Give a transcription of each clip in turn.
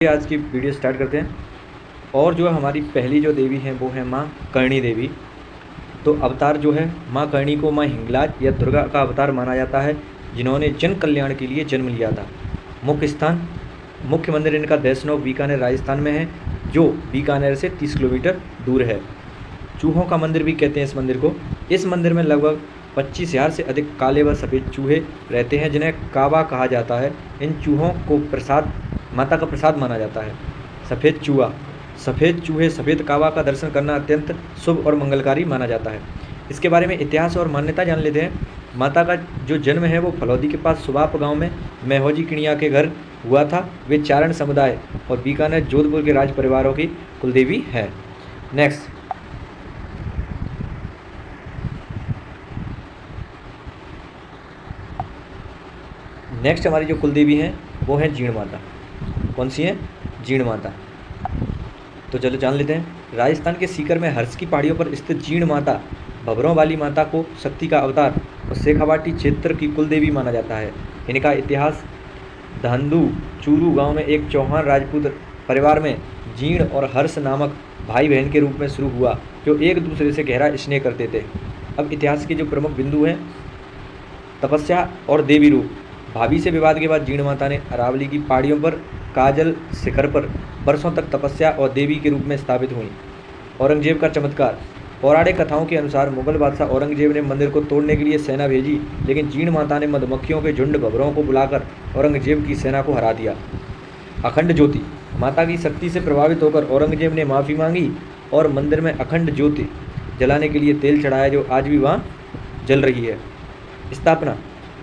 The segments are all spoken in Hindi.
आज की वीडियो स्टार्ट करते हैं। और जो हमारी पहली जो देवी है वो है माँ करणी देवी। तो अवतार जो है माँ करणी को माँ हिंगलाज या दुर्गा का अवतार माना जाता है, जिन्होंने जन कल्याण के लिए जन्म लिया था। मुख्य मंदिर इनका देशनोक बीकानेर राजस्थान में है, जो बीकानेर से 30 किलोमीटर दूर है। चूहों का मंदिर भी कहते हैं इस मंदिर को। इस मंदिर में लगभग 25,000 से अधिक काले व सफ़ेद चूहे रहते हैं, जिन्हें काबा कहा जाता है। इन चूहों को माता का प्रसाद माना जाता है। सफ़ेद चूहे सफ़ेद काबा का दर्शन करना अत्यंत शुभ और मंगलकारी माना जाता है। इसके बारे में इतिहास और मान्यता जान लेते हैं। माता का जो जन्म है वो फलौदी के पास सुबाप गांव में मेहोजी किणिया के घर हुआ था। वे चारण समुदाय और बीकानेर जोधपुर के राज परिवारों की कुलदेवी है। नेक्स्ट हमारी जो कुलदेवी हैं वो है जीण माता। कौन सी है? जीण माता। तो चलो जान लेते हैं। राजस्थान के सीकर में हर्ष की पहाड़ियों पर स्थित जीण माता भबरों वाली माता को शक्ति का अवतार और शेखावाटी क्षेत्र की कुलदेवी माना जाता है। इनका इतिहास धांधु चूरू गांव में एक चौहान राजपूत परिवार में जीण और हर्ष नामक भाई बहन के रूप में शुरू हुआ, जो एक दूसरे से गहरा स्नेह करते थे। अब इतिहास के जो प्रमुख बिंदु हैं, तपस्या और देवी रूप। भाभी से विवाद के बाद जीण माता ने अरावली की पहाड़ियों पर काजल शिखर पर वर्षों तक तपस्या और देवी के रूप में स्थापित हुई। औरंगजेब का चमत्कार। पौराणिक कथाओं के अनुसार मुगल बादशाह औरंगजेब ने मंदिर को तोड़ने के लिए सेना भेजी, लेकिन जीण माता ने मधुमक्खियों के झुंड भबरों को बुलाकर औरंगजेब की सेना को हरा दिया। अखंड ज्योति। माता की शक्ति से प्रभावित होकर औरंगजेब ने माफ़ी मांगी और मंदिर में अखंड ज्योति जलाने के लिए तेल चढ़ाया, जो आज भी वहाँ जल रही है। स्थापना।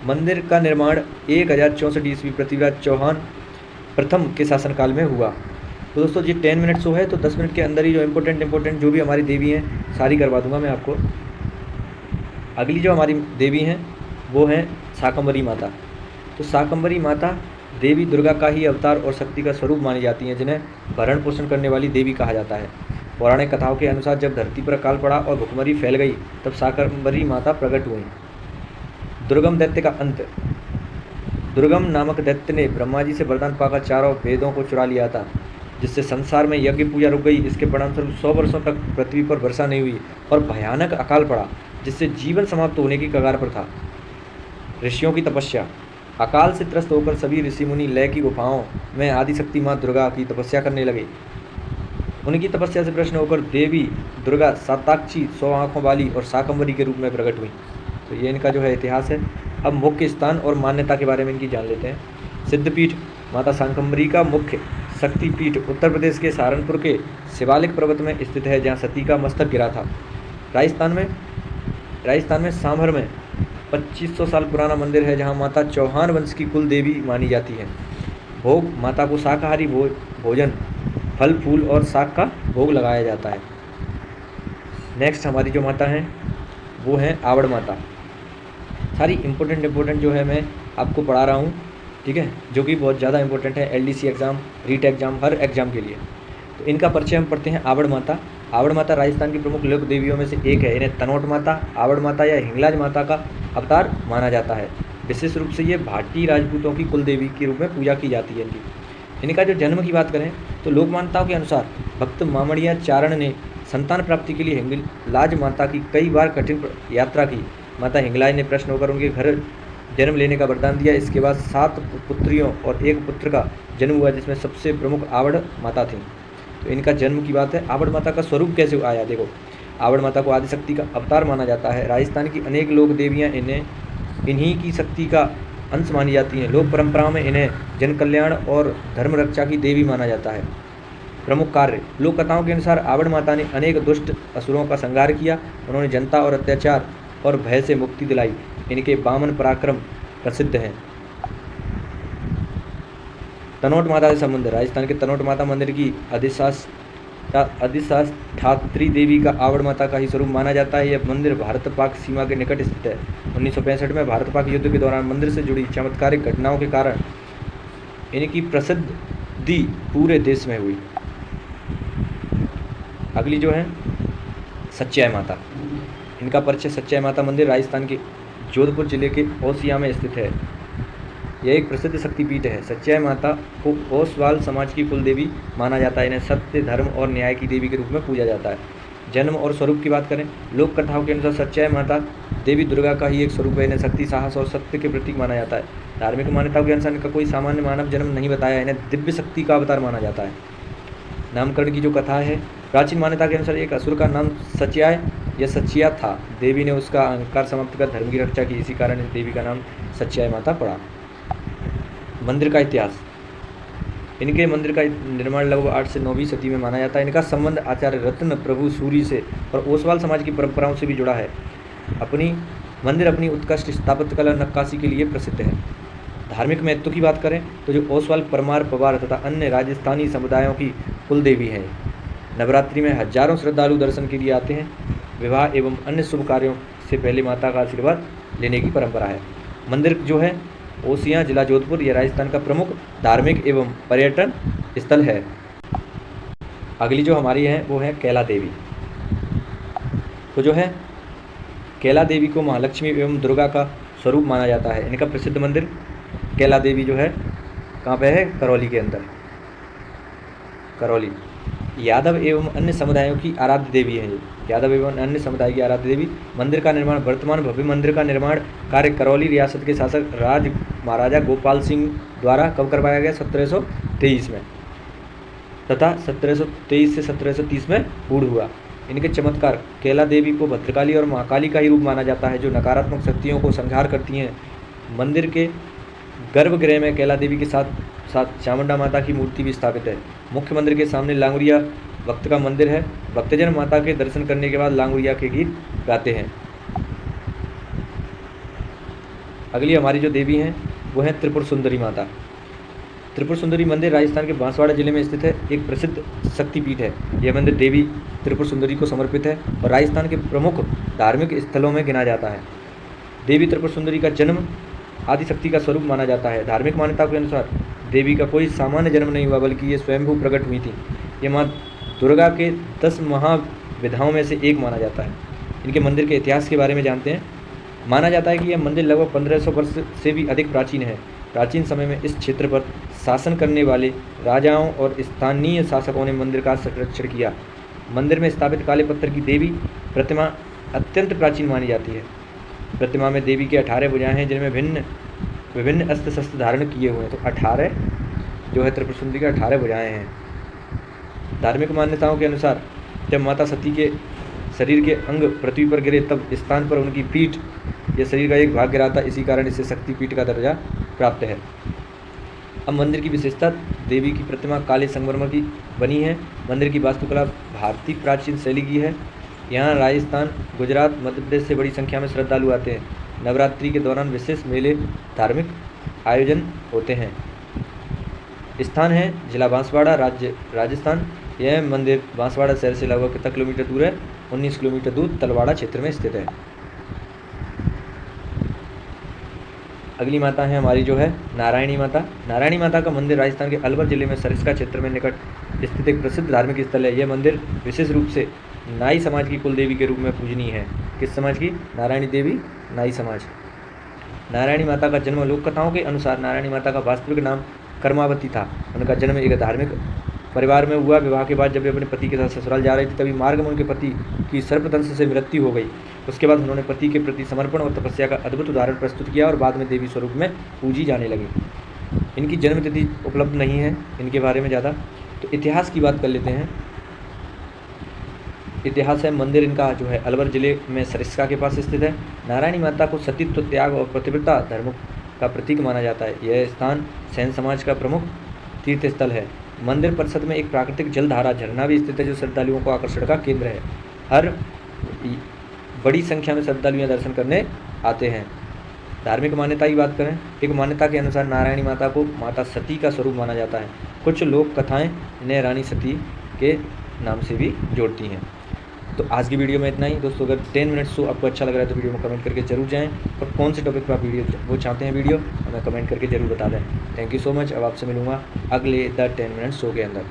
मंदिर का निर्माण 1064 ईस्वी पृथ्वीराज चौहान प्रथम के शासनकाल में हुआ। तो दोस्तों ये 10 मिनट शो है, तो 10 मिनट के अंदर ही जो इम्पोर्टेंट जो भी हमारी देवी हैं सारी करवा दूंगा मैं आपको। अगली जो हमारी देवी हैं वो हैं शाकंभरी माता। तो शाकंभरी माता देवी दुर्गा का ही अवतार और शक्ति का स्वरूप मानी जाती हैं, जिन्हें भरण पोषण करने वाली देवी कहा जाता है। पौराणिक कथाओं के अनुसार जब धरती पर अकाल पड़ा और भुखमरी फैल गई, तब शाकंभरी माता प्रकट हुई। दुर्गम दैत्य का अंत। दुर्गम नामक दैत्य ने ब्रह्मा जी से वरदान पाकर चारों वेदों को चुरा लिया था, जिससे संसार में यज्ञ पूजा रुक गई। इसके परिणामस्वरूप 100 वर्षों तक पृथ्वी पर वर्षा नहीं हुई और भयानक अकाल पड़ा, जिससे जीवन समाप्त होने की कगार पर था। ऋषियों की तपस्या। अकाल से त्रस्त होकर सभी ऋषि मुनि लय की गुफाओं में आदिशक्ति माँ दुर्गा की तपस्या करने लगे। उनकी तपस्या से प्रसन्न होकर देवी दुर्गा साताक्षी 100 आँखों वाली और शाकंभरी के रूप में प्रकट हुई। तो ये इनका जो है इतिहास है। अब मुख्य स्थान और मान्यता के बारे में इनकी जान लेते हैं। सिद्धपीठ। माता शाकंभरी का मुख्य शक्तिपीठ उत्तर प्रदेश के सहारनपुर के शिवालिक पर्वत में स्थित है, जहाँ सती का मस्तक गिरा था। राजस्थान में सांभर में 2500 साल पुराना मंदिर है, जहाँ माता चौहान वंश की कुल देवी मानी जाती है। भोग। माता को शाकाहारी भोजन फल फूल और शाक का भोग लगाया जाता है। नेक्स्ट हमारी जो माता हैं वो हैं आवड़ माता। सारी इम्पोर्टेंट जो है मैं आपको पढ़ा रहा हूँ, ठीक है, जो कि बहुत ज़्यादा इंपॉर्टेंट है LDC एग्ज़ाम, रीट एग्ज़ाम, हर एग्ज़ाम के लिए। तो इनका परिचय हम पढ़ते हैं। आवड़ माता। आवड़ माता राजस्थान की प्रमुख लोक देवियों में से एक है। इन्हें तनोट माता, आवड़ माता या हिंगलाज माता का अवतार माना जाता है। विशेष रूप से ये भाटी राजपूतों की कुल देवी के रूप में पूजा की जाती है इनका जो जन्म की बात करें तो लोक मान्यताओं के अनुसार भक्त मामड़िया चारण ने संतान प्राप्ति के लिए हिंगलाज माता की कई बार कठिन यात्रा की। माता हिंगलाज ने प्रसन्न होकर उनके घर जन्म लेने का वरदान दिया। इसके बाद 7 पुत्रियों और 1 पुत्र का जन्म हुआ, जिसमें सबसे प्रमुख आवड़ माता थी। तो इनका जन्म की बात है। आवड़ माता का स्वरूप कैसे आया, देखो। आवड़ माता को आदिशक्ति का अवतार माना जाता है। राजस्थान की अनेक लोक देवियाँ इन्हीं की शक्ति का अंश मानी जाती हैं। लोक परंपराओं में इन्हें जन कल्याण और धर्म रक्षा की देवी माना जाता है। प्रमुख कार्य। लोक कथाओं के अनुसार आवड़ माता ने अनेक दुष्ट असुरों का संहार किया। उन्होंने जनता और अत्याचार और भय से मुक्ति दिलाई। इनके वामन पराक्रम प्रसिद्ध हैं। तनोट माता से संबंध। राजस्थान के तनोट माता मंदिर की अधिष्ठात्री देवी का आवड़ माता का ही स्वरूप माना जाता है। यह मंदिर भारत पाक सीमा के निकट स्थित है। 1965 में भारत पाक युद्ध के दौरान मंदिर से जुड़ी चमत्कारिक घटनाओं के कारण इनकी प्रसिद्धि पूरे देश में हुई। अगली जो है सच्चाई माता। इनका परिचय। सच्चाई माता मंदिर राजस्थान के जोधपुर जिले के ओसिया में स्थित है। यह एक प्रसिद्ध शक्तिपीठ है। सच्चाई माता को ओसवाल समाज की कुल देवी माना जाता है। इन्हें सत्य, धर्म और न्याय की देवी के रूप में पूजा जाता है। जन्म और स्वरूप की बात करें, लोक कथाओं के अनुसार सच्चाई माता देवी दुर्गा का ही एक स्वरूप है। इन्हें शक्ति, साहस और सत्य के प्रतीक माना जाता है। धार्मिक मान्यताओं के अनुसार इनका कोई सामान्य मानव जन्म नहीं बताया, इन्हें दिव्य शक्ति का अवतार माना जाता है। नामकरण की जो कथा है, प्राचीन मान्यता के अनुसार एक असुर का नाम सच्याय या सचिया था। देवी ने उसका अहंकार समाप्त कर धर्म की रक्षा की, इसी कारण इस देवी का नाम सच्याय माता पड़ा। मंदिर का इतिहास, इनके मंदिर का निर्माण लगभग 8 से 9वीं सदी में माना जाता है। इनका संबंध आचार्य रत्न प्रभु सूरी से और ओसवाल समाज की परंपराओं से भी जुड़ा है। मंदिर अपनी उत्कृष्ट स्थापत्य कला नक्काशी के लिए प्रसिद्ध है। धार्मिक महत्व की बात करें तो जो ओसवाल, परमार, पवार तथा अन्य राजस्थानी समुदायों की कुल देवी है। नवरात्रि में हजारों श्रद्धालु दर्शन के लिए आते हैं। विवाह एवं अन्य शुभ कार्यों से पहले माता का आशीर्वाद लेने की परंपरा है। मंदिर जो है ओसियां, जिला जोधपुर, यह राजस्थान का प्रमुख धार्मिक एवं पर्यटन स्थल है। अगली जो हमारी है वो है कैला देवी। तो जो है कैला देवी को महालक्ष्मी एवं दुर्गा का स्वरूप माना जाता है। इनका प्रसिद्ध मंदिर कैला देवी जो है कहाँ पे है, करौली के अंदर, करौली। यादव एवं अन्य समुदायों की आराध्य देवी है। यादव एवं अन्य समुदाय की आराध्य देवी। मंदिर का निर्माण, वर्तमान भव्य मंदिर का निर्माण कार्य करौली रियासत के शासक राज महाराजा गोपाल सिंह द्वारा कब करवाया गया, 1723 में, तथा 1723 से 1730 में पूर्ण हुआ। इनके चमत्कार, कैला देवी को भद्रकाली और महाकाली का ही रूप माना जाता है, जो नकारात्मक शक्तियों को संहार करती हैं। मंदिर के गर्भगृह में कैला देवी के साथ साथ चामुंडा माता की मूर्ति भी स्थापित है। मुख्य मंदिर के सामने लांगुरिया भक्त का मंदिर है। भक्तजन माता के दर्शन करने के बाद लांगुरिया के गीत गाते हैं। अगली हमारी जो देवी हैं वो है त्रिपुर सुंदरी माता। त्रिपुर सुंदरी मंदिर राजस्थान के बांसवाड़ा जिले में स्थित है, एक प्रसिद्ध शक्तिपीठ है। यह मंदिर देवी त्रिपुर सुंदरी को समर्पित है और राजस्थान के प्रमुख धार्मिक स्थलों में गिना जाता है। देवी त्रिपुर सुंदरी का जन्म आदिशक्ति का स्वरूप माना जाता है। धार्मिक मान्यता के अनुसार देवी का कोई सामान्य जन्म नहीं हुआ, बल्कि ये स्वयंभू प्रकट हुई थी। ये माँ दुर्गा के 10 महाविधाओं में से एक माना जाता है। इनके मंदिर के इतिहास के बारे में जानते हैं। माना जाता है कि यह मंदिर लगभग 1500 वर्ष से भी अधिक प्राचीन है। प्राचीन समय में इस क्षेत्र पर शासन करने वाले राजाओं और स्थानीय शासकों ने मंदिर का संरक्षण किया। मंदिर में स्थापित काले पत्थर की देवी प्रतिमा अत्यंत प्राचीन मानी जाती है। प्रतिमा में देवी के 18 भुजाएं हैं, जिनमें विभिन्न अस्त्र शस्त्र धारण किए हुए हैं। तो 18 जो है त्रिपुर सुंदरी के 18 भुजाएं हैं। धार्मिक मान्यताओं के अनुसार जब माता सती के शरीर के अंग पृथ्वी पर गिरे, तब स्थान पर उनकी पीठ या शरीर का एक भाग गिरा था। इसी कारण इसे शक्तिपीठ का दर्जा प्राप्त है। अब मंदिर की विशेषता, देवी की प्रतिमा काले संगमरमर की बनी है। मंदिर की वास्तुकला भारतीय प्राचीन शैली की है। यहाँ राजस्थान, गुजरात, मध्य प्रदेश से बड़ी संख्या में श्रद्धालु आते हैं। नवरात्रि के दौरान विशेष मेले, धार्मिक आयोजन होते हैं। स्थान है जिला बांसवाड़ा, राज्य राजस्थान। यह मंदिर बांसवाड़ा शहर से लगभग कितना किलोमीटर दूर है, 19 किलोमीटर दूर तलवाड़ा क्षेत्र में स्थित है। अगली माता है हमारी जो है नारायणी माता। नारायणी माता का मंदिर राजस्थान के अलवर जिले में सरिस्का क्षेत्र में निकट स्थित एक प्रसिद्ध धार्मिक स्थल है। यह मंदिर विशेष रूप से नाई समाज की कुल देवी के रूप में पूजनीय है। किस समाज की? नारायणी देवी, नाई समाज। नारायणी माता का जन्म, लोक कथाओं के अनुसार नारायणी माता का वास्तविक नाम कर्मावती था। उनका जन्म एक धार्मिक परिवार में हुआ। विवाह के बाद जब वे अपने पति के साथ ससुराल जा रही थी, तभी मार्ग में उनके पति की सर्पदंश से मृत्यु हो गई। उसके बाद उन्होंने पति के प्रति समर्पण और तपस्या का अद्भुत उदाहरण प्रस्तुत किया और बाद में देवी स्वरूप में पूजी जाने लगी। इनकी जन्म तिथि उपलब्ध नहीं है इनके बारे में ज़्यादा। तो इतिहास की बात कर लेते हैं। इतिहास है, मंदिर इनका जो है अलवर जिले में सरिस्का के पास स्थित है। नारायणी माता को सतीत्व, त्याग और पतिव्रता धर्म का प्रतीक माना जाता है। यह स्थान सैन समाज का प्रमुख तीर्थ स्थल है। मंदिर परिसर में एक प्राकृतिक जलधारा झरना भी स्थित है, जो श्रद्धालुओं को आकर्षण का केंद्र है। हर बड़ी संख्या में श्रद्धालु यहाँ दर्शन करने आते हैं। धार्मिक मान्यता की बात करें, एक मान्यता के अनुसार नारायणी माता को माता सती का स्वरूप माना जाता है। कुछ लोक कथाएं इन्हें रानी सती के नाम से भी जोड़ती हैं। तो आज की वीडियो में इतना ही दोस्तों। अगर 10 मिनट शो आपको अच्छा लग रहा है तो वीडियो में कमेंट करके जरूर जाएं, और कौन से टॉपिक पर आप वीडियो वो चाहते हैं हमें कमेंट करके जरूर बता दें। Thank you so much. अब आपसे मिलूंगा अगले द 10 मिनट शो के अंदर।